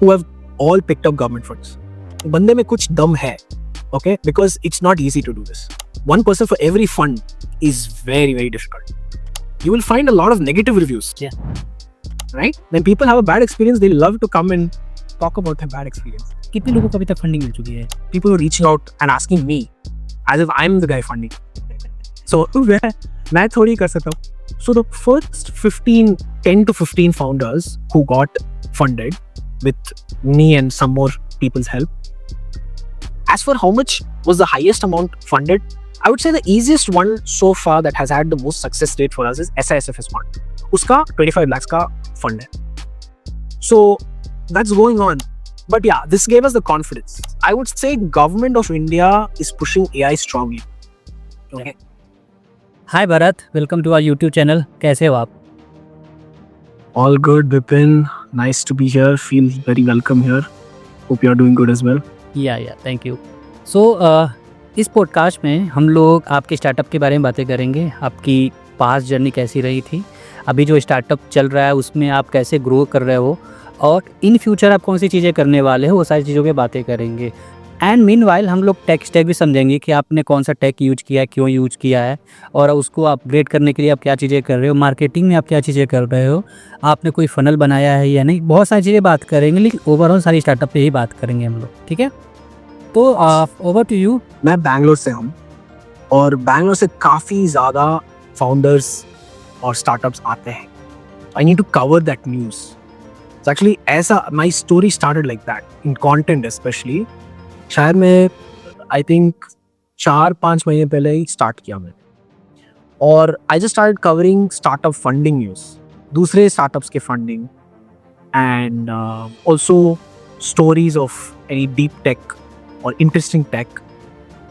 who have all picked up government funds. बंदे में कुछ दम है, okay? Because it's not easy to do this. One person for every fund is very, very difficult. You will find a lot of negative reviews. Yeah. Right? When people have a bad experience, they love to come and talk about their bad experience. कितने लोगों को अभी तक funding मिल चुकी है? People are reaching out and asking me as if I'm the guy funding. So मैं थोड़ी कर सकता हूँ. So the first 10 to 15 founders who got funded with me and some more people's help. As for how much was the highest amount funded, I would say the easiest one so far that has had the most success rate for us is SISFS fund. उसका 25 lakhs का fund है. So that's going on. But yeah, this gave us the confidence. I would say government of India is pushing AI strongly. Okay. Hi Bharat, welcome to our YouTube channel. कैसे हो आप? All good, Vipin. Nice to be here. Feel very welcome here. Hope you're doing good as well. या thank you. सो इस podcast में हम लोग आपके startup के बारे में बातें करेंगे. आपकी पास्ट जर्नी कैसी रही थी, अभी जो स्टार्टअप चल रहा है उसमें आप कैसे ग्रो कर रहे हो, और इन फ्यूचर आप कौन सी चीज़ें करने वाले हो, वो सारी चीज़ों पे बातें करेंगे. एंड मीनवाइल हम लोग टेक स्टैक भी समझेंगे कि आपने कौन सा टेक यूज किया है, क्यों यूज किया है, और उसको अपग्रेड करने के लिए आप क्या चीज़ें कर रहे हो, मार्केटिंग में आप क्या चीज़ें कर रहे हो, आपने कोई फनल बनाया है या नहीं. बहुत सारी चीज़ें बात करेंगे, लेकिन ओवरऑल सारी स्टार्टअप पे ही बात करेंगे हम लोग. ठीक है, तो ओवर टू यू. मैं बैंगलोर से हूँ और बैंगलोर से काफ़ी ज़्यादा फाउंडर्स और स्टार्टअप्स आते हैं. I need to cover that news. Actually ऐसा my story started like that in content specially. शायद मैं आई थिंक 4-5 महीने पहले ही स्टार्ट किया मैंने, और I just started covering startup funding news, दूसरे स्टार्टअप्स के funding, and also stories of any deep tech और इंटरेस्टिंग टेक.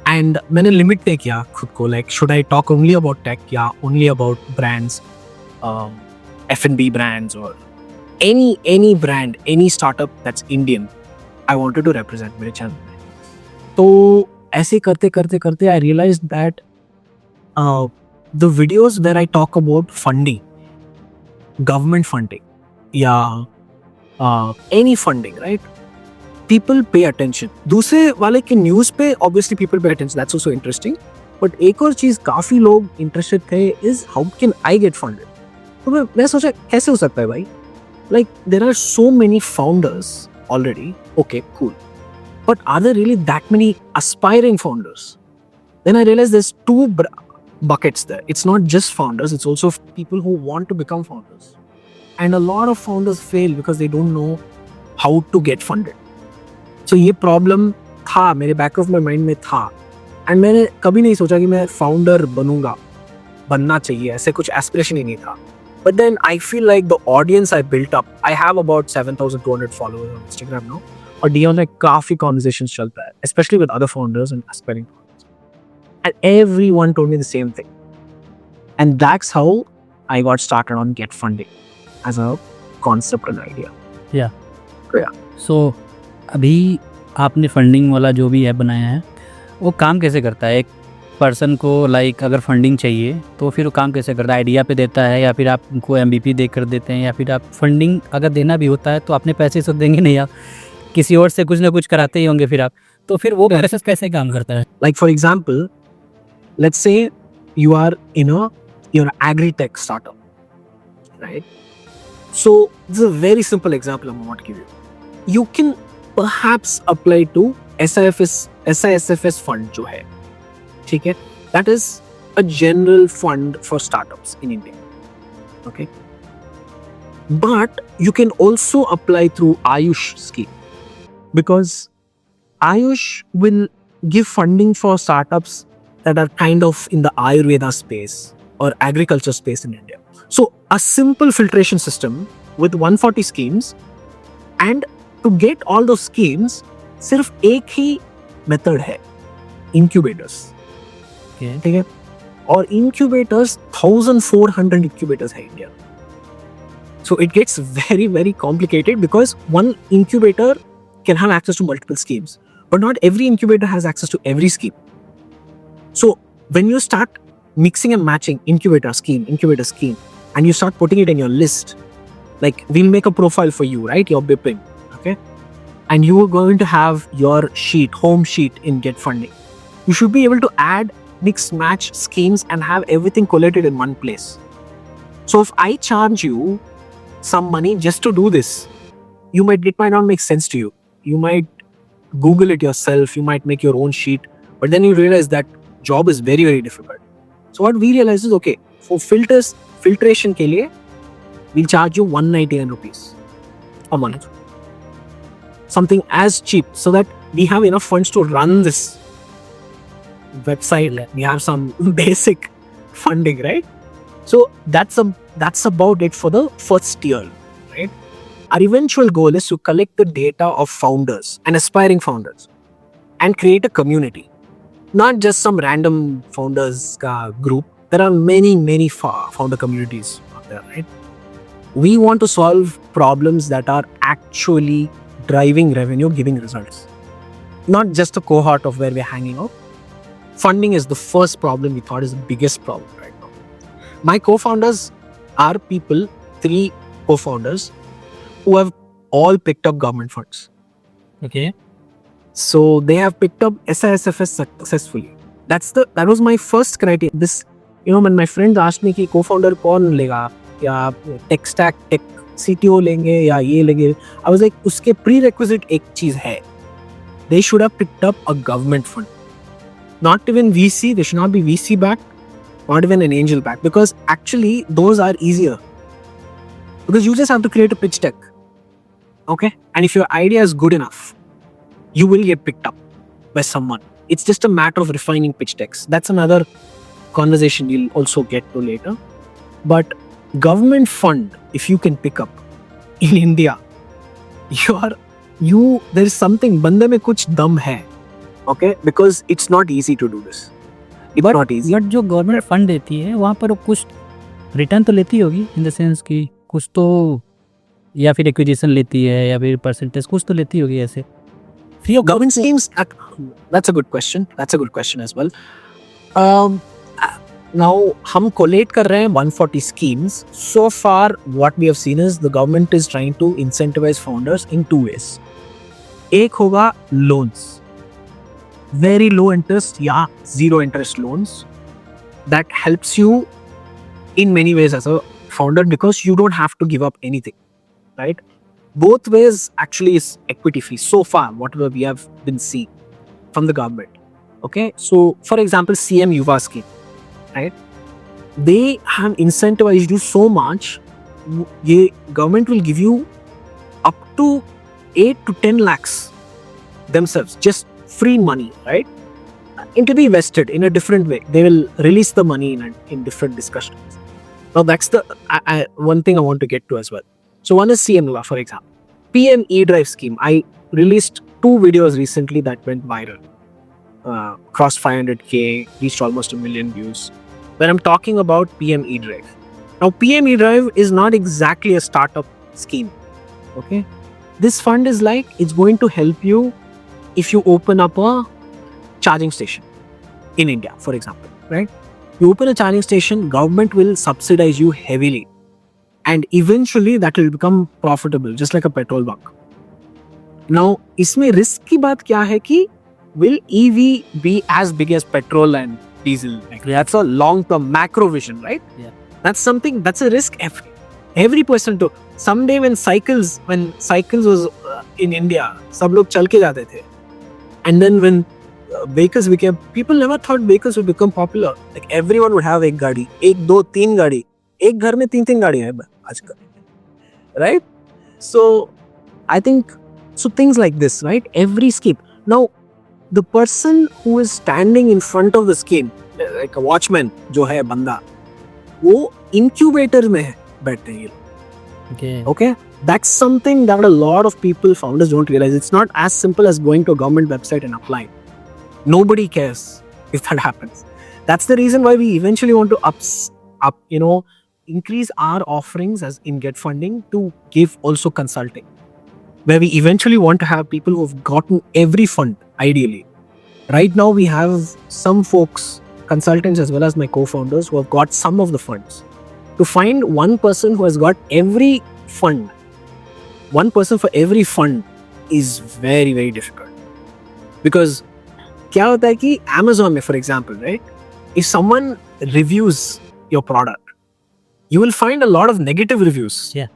एंड मैंने लिमिट तय किया खुद को, like should I talk only about tech या only about brands, F&B brands or any brand, any startup that's Indian, I wanted to represent मेरे channel में. तो ऐसे करते करते I realized that the videos where I talk about funding, government funding या any funding, right? People pay attention. दूसरे वाले के न्यूज़ पे obviously people pay attention. That's also interesting. But एक और चीज़ काफ़ी लोग interested थे is how can I get funded? तो मैं सोचा कैसे हो सकता है भाई? Like there are so many founders already. Okay, cool. But are there really that many aspiring founders? Then I realized there's two buckets there. It's not just founders, it's also people who want to become founders. And a lot of founders fail because they don't know how to get funded. So ये problem था, मेरे back of my mind में था. And मैंने कभी नहीं सोचा कि मैं founder बनना चाहिए, ऐसे कुछ aspiration ही नहीं था. But then I feel like the audience I built up, I have about 7,200 followers on Instagram now. और DM में काफ़ी conversations चलता है, especially with other founders and aspiring founders. And everyone told me the same thing. And that's how I got started on Get Funding as a concept and idea. Yeah. So अभी आपने funding वाला जो भी app बनाया है, वो काम कैसे करता है? एक पर्सन को लाइक अगर फंडिंग चाहिए तो फिर वो काम कैसे करता है? आइडिया पे देता है, या फिर आप उनको MVP दे कर देते हैं, या फिर आप फंडिंग अगर देना भी होता है तो अपने पैसे से देंगे नहीं, आप किसी और से कुछ ना कुछ कराते ही होंगे फिर आप, तो फिर वो प्रोसेस कैसे काम करता है? Like for example, let's say you are in your agri-tech startup, right? So this is a very simple example I'm going to give you. You can perhaps apply to SISFS fund जो है, ठीक है? That is a general fund for startups in India. Okay? But you can also apply through Ayush scheme, because Ayush will give funding for startups that are kind of in the Ayurveda space or agriculture space in India. So a simple filtration system with 140 schemes, and to get all those schemes सिर्फ एक ही method है, incubators. ठीक है? और incubators 1400 incubators है India. So it gets very, very complicated because one incubator can have access to multiple schemes, but not every incubator has access to every scheme. So when you start mixing and matching incubator scheme, and you start putting it in your list, like we'll make a profile for you, right? Your Bipin, okay? and you are going to have your home sheet in Get Funding, you should be able to add, mix, match schemes and have everything collated in one place. So if I charge you some money just to do this, it might not make sense to you. You might Google it yourself, you might make your own sheet, but then you realize that job is very, very difficult. So what we realize is, okay, for filtration ke liye, we'll charge you 199 rupees a month. Something as cheap so that we have enough funds to run this website. We have some basic funding, right? So that's about it for the first year, right? Our eventual goal is to collect the data of founders and aspiring founders and create a community. Not just some random founders group. There are many founder communities out there, right? We want to solve problems that are actually driving revenue, giving results. Not just a cohort of where we're hanging out. Funding is the first problem we thought is the biggest problem right now. My co-founders are people, 3 co-founders, who have all picked up government funds. Okay. So they have picked up SISFS successfully. That was my first criteria. This, when my friends asked me कि co-founder कौन लेगा या tech stack tech CTO लेंगे या ये लेंगे, I was like, उसके prerequisite एक चीज है. They should have picked up a government fund. Not even VC, they should not be VC backed, not even an angel backed, because actually those are easier. Because you just have to create a pitch deck. Okay? And if your idea is good enough, you will get picked up by someone. It's just a matter of refining pitch decks. That's another conversation you'll also get to later. But government fund, if you can pick up in India, there is something, bande mein kuch dum hai. Okay? Because it's not easy to do this. It's not easy. But जो government fund देती है वहाँ पर वो कुछ return तो लेती होगी, इन द सेंस कि कुछ तो, या फिर एक्विजिशन लेती है या फिर परसेंटेज कुछ तो लेती होगी ऐसे. Free of government schemes? That's a good question. That's a good question as well. Now, हम collate कर रहे हैं 140 schemes. So far, what we have seen is the government is trying to incentivize founders in 2 ways. एक होगा loans. Very low interest या zero interest loans that helps you in many ways as a founder because you don't have to give up anything, right? Both ways actually is equity fee so far, whatever we have been seeing from the government. Okay, so for example, CM Yuva scheme, right? They have incentivized you so much. The government will give you up to 8 to 10 lakhs themselves, just free money, right? It will be vested in a different way. They will release the money in different discussions. Now that's the one thing I want to get to as well. So one is CM Yuva, for example. PM eDrive scheme. I released 2 videos recently that went viral. Crossed 500K, reached almost 1 million views. When I'm talking about PM eDrive. Now PM eDrive is not exactly a startup scheme. Okay? This fund is like, it's going to help you if you open up a charging station in India, for example, right? You open a charging station, government will subsidize you heavily. And eventually that will become profitable, just like a petrol bunk. Now, इसमें risk की बात क्या है कि will EV be as big as petrol and diesel? Like, that's a long-term macro vision, right? Yeah. That's a risk every person took. Someday when cycles was in India, सब लोग चल के जाते थे. And then when vehicles became, people never thought vehicles would become popular. Like everyone would have एक गाड़ी, 1, 2, 3 गाड़ी. एक घर में 3 गाड़ियां हैं आजकल, right? So I think things like this, right? Every scheme. Now the person who is standing in front of the scheme, like a watchman जो है बंदा, वो incubator में है बैठते हैं. Okay, that's something that a lot of people, founders, don't realize. It's not as simple as going to a government website and applying. Nobody cares if that happens. That's the reason why we eventually want to increase our offerings as in Get Funding to give also consulting, where we eventually want to have people who have gotten every fund, ideally. Right now, we have some folks, consultants as well as my co-founders, who have got some of the funds. To find one person who has got every fund, one person for every fund is very very difficult because क्या होता है कि Amazon में for example, right, if someone reviews your product, you will find a lot of negative reviews. Yeah.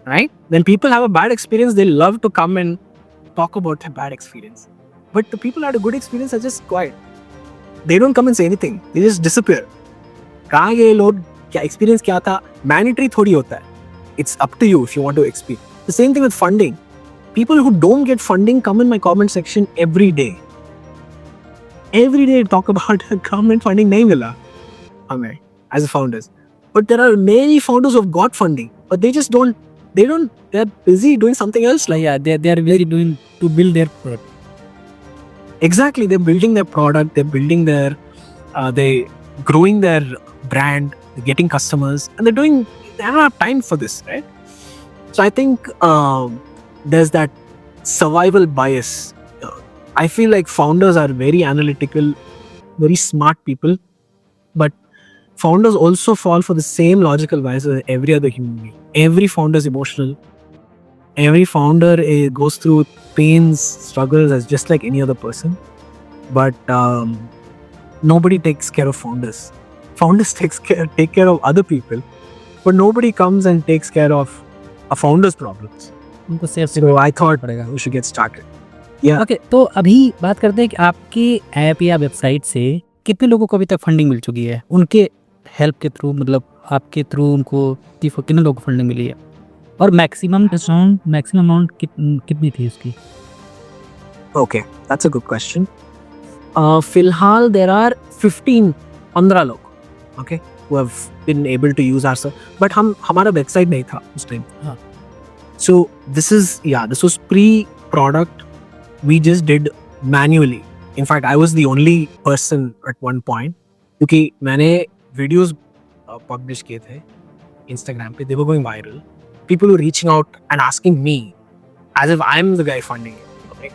Right? When people have a bad experience, they love to come and talk about their bad experience. But the people who had a good experience are just quiet. They don't come and say anything. They just disappear. कहाँ गए लोग? क्या experience क्या था? Mandatory थोड़ी होता है. It's up to you if you want to experience. The same thing with funding. People who don't get funding come in my comment section every day. Every day talk about government funding नहीं मिला हमें as a founders. But there are many founders who have got funding, but they just don't. They're busy doing something else. Like yeah, they are very doing to build their product. Exactly, they're building their product. They're building their, they growing their brand. They're getting customers, and they don't have time for this, right? So I think there's that survival bias. I feel like founders are very analytical, very smart people, but founders also fall for the same logical bias as every other human being. Every founder is emotional. Every founder goes through pains, struggles as just like any other person. But nobody takes care of founders. Founders take care of other people, but nobody comes and takes care of a founder's problems. उनको safe So I thought पड़ेगा. we should get started. Yeah. Okay, तो अभी बात करते हैं कि आपके app या वेबसाइट से कितने लोगों को अभी तक फंडिंग मिल चुकी है, उनके हेल्प के थ्रू, मतलब आपके थ्रू उनको कितने लोगों को फंडिंग मिली है, और मैक्सिमम अमाउंट कितनी थी उसकी? Okay, that's a good question. फिलहाल there are 15 लोग, okay, who have been able to use our service. But हमारा वेबसाइट नहीं था उस टाइम. हाँ. So this was pre-product. We just did manually. In fact, I was the only person at one point क्योंकि मैंने videos publish किए थे Instagram पे. They were going viral. People were reaching out and asking me as if I'm the guy funding it. Right?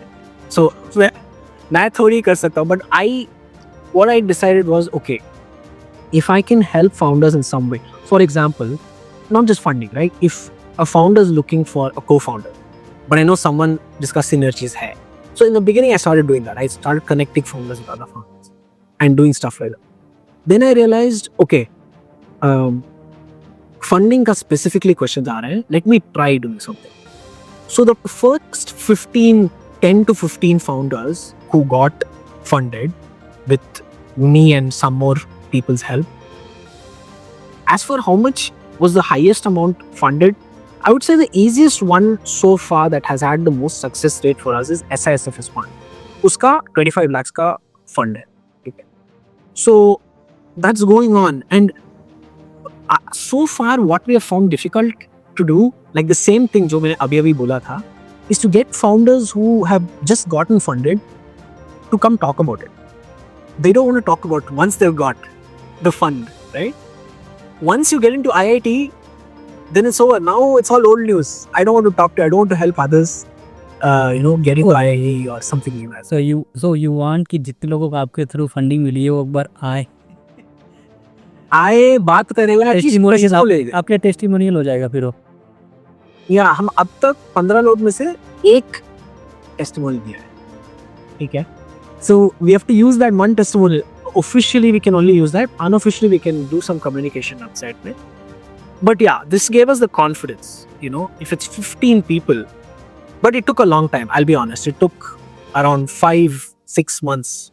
So मैं थोड़ी कर सकता हूँ, but what I decided was, okay, if I can help founders in some way, for example, not just funding, right? If a founder is looking for a co-founder, but I know someone जिसका synergies है. So in the beginning, I started doing that. I started connecting founders with other founders and doing stuff like that. Then I realized, okay, funding का specifically questions आ रहे हैं. Let me try doing something. So the first 10 to 15 founders who got funded with me and some more people's help. As for how much was the highest amount funded, I would say the easiest one so far that has had the most success rate for us is SISFS fund. उसका 25 lakhs का fund है. ठीक है. So that's going on, and so far what we have found difficult to do, like the same thing जो मैंने अभी बोला था, is to get founders who have just gotten funded to come talk about it. They don't want to talk about once they've got the fund, right? Once you get into IIT, then it's over. Now it's all old news. I don't want to talk to, I don't want to help others, get into IIT or something like that. So you want कि जितने लोगों को आपके through funding मिली है वो एक बार आए बात करें, आपके टेस्टिमोनियल हो जाएगा फिर वो. या हम अब तक 15 लोग में से एक टेस्टिमोनियल दिया है. ठीक है. So we have to use that one testimonial. Officially we can only use that. Unofficially we can do some communication outside में. But yeah, this gave us the confidence, if it's 15 people. But it took a long time, I'll be honest. It took around 5-6 months.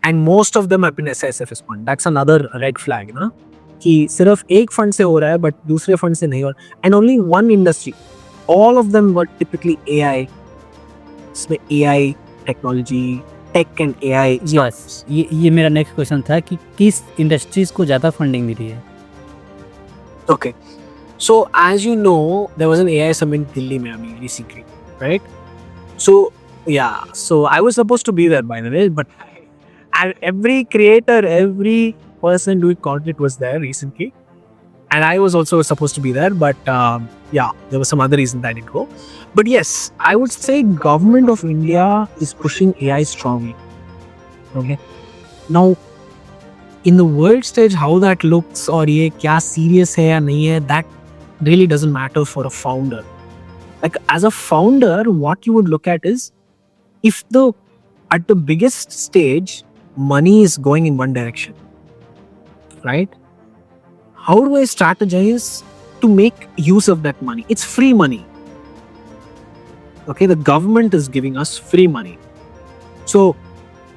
And most of them have been SISFS fund. That's another red flag, ना? कि सिर्फ एक fund से हो रहा है but दूसरे fund से नहीं हो रहा. And only one industry. All of them were typically AI. इसमें AI, technology, tech and AI. Yes. ये मेरा नेक्स्ट क्वेश्चन था कि किस इंडस्ट्रीज को ज़्यादा फंडिंग मिली है. Okay. So as you know, there was an AI summit in Delhi में recently, right? So yeah, so I was supposed to be there by the way, but every creator, every person doing content was there recently, and I was also supposed to be there, but there was some other reason that I didn't go. But yes, I would say government of India is pushing AI strongly. Okay. Now, in the world stage, how that looks और ये क्या serious है या नहीं है, that really doesn't matter for a founder. Like as a founder, what you would look at is if at the biggest stage, money is going in one direction, right? How do I strategize to make use of that money? It's free money. Okay, the government is giving us free money. So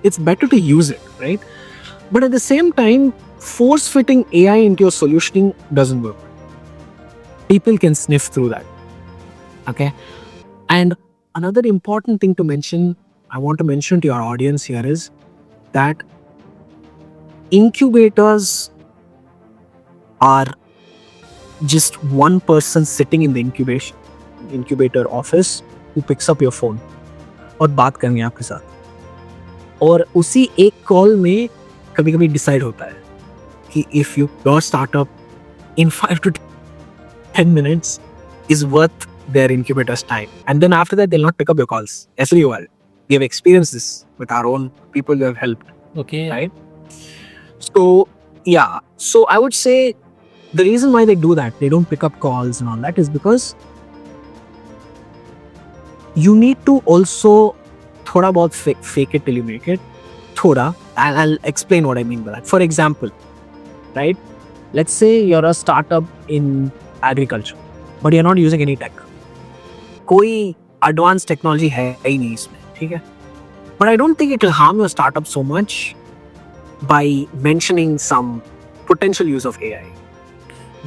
it's better to use it, right? But at the same time, force fitting AI into your solutioning doesn't work. People can sniff through that. Okay. And another important thing to mention, I want to mention to your audience here is that incubators are just one person sitting in the incubator office who picks up your phone और बात करेंगे आपके साथ, और उसी एक call में कभी कभी डिसाइड होता है कि if your startup in 5 to 10 minutes is worth their incubator's time, and then after that they'll not pick up your calls. Everyone, we have experienced this with our own people we have helped. Okay. Right? So yeah, so I would say the reason why they do that, they don't pick up calls and all that, is because you need to also thoda bahut fake it till you make it. Thoda, I'll explain what I mean by that. For example, right? Let's say you're a startup in agriculture, but you're not using any tech. कोई advanced technology है ही नहीं इसमें, ठीक है? But I don't think it will harm your startup so much by mentioning some potential use of AI.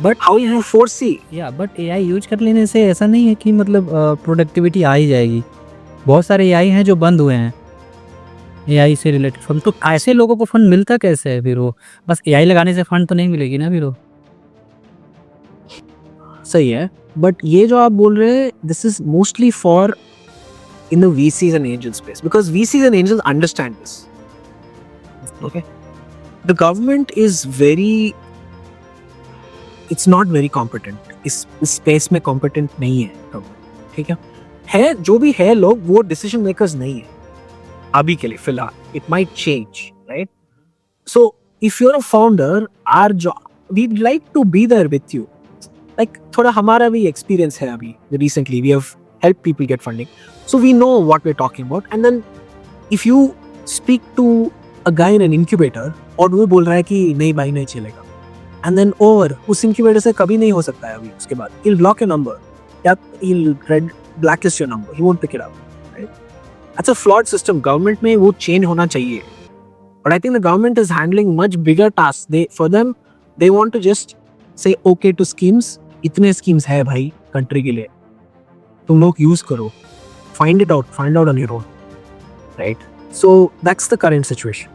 But how you foresee? या but AI use कर लेने से ऐसा नहीं है कि मतलब प्रोडक्टिविटी आ ही जाएगी. बहुत सारे AI हैं जो बंद हुए हैं AI से रिलेटेड फंड. तो ऐसे लोगों को फंड मिलता कैसे है फिर? वो बस AI लगाने से फंड तो नहीं मिलेगी ना फिर वो. सही है, बट ये जो आप बोल रहे हैं, this is mostly for in the VCs and angel space, because VCs and angels understand this. Okay, the government is it's not very competent. इस space में competent नहीं है government, ठीक है जो भी है लोग वो decision makers नहीं है अभी के लिए फिलहाल. It might change, right? So if you're a founder, our job, we'd like to be there with you. Like थोड़ा हमारा भी experience है अभी. Recently we have helped people get funding, so we know what we're talking about. And then if you speak to a guy in an incubator और वो बोल रहा है कि नहीं भाई नहीं चलेगा, and then over उस incubator से कभी नहीं हो सकता है अभी उसके बाद, he'll block your number, या he'll blacklist your number, he won't pick it up, right? That's a flawed system. Government में वो change होना चाहिए, but I think the government is handling much bigger tasks. For them they want to just say okay to schemes. इतने schemes है भाई country के लिए, तुम लोग use करो, find out on your own, right? So that's the current situation.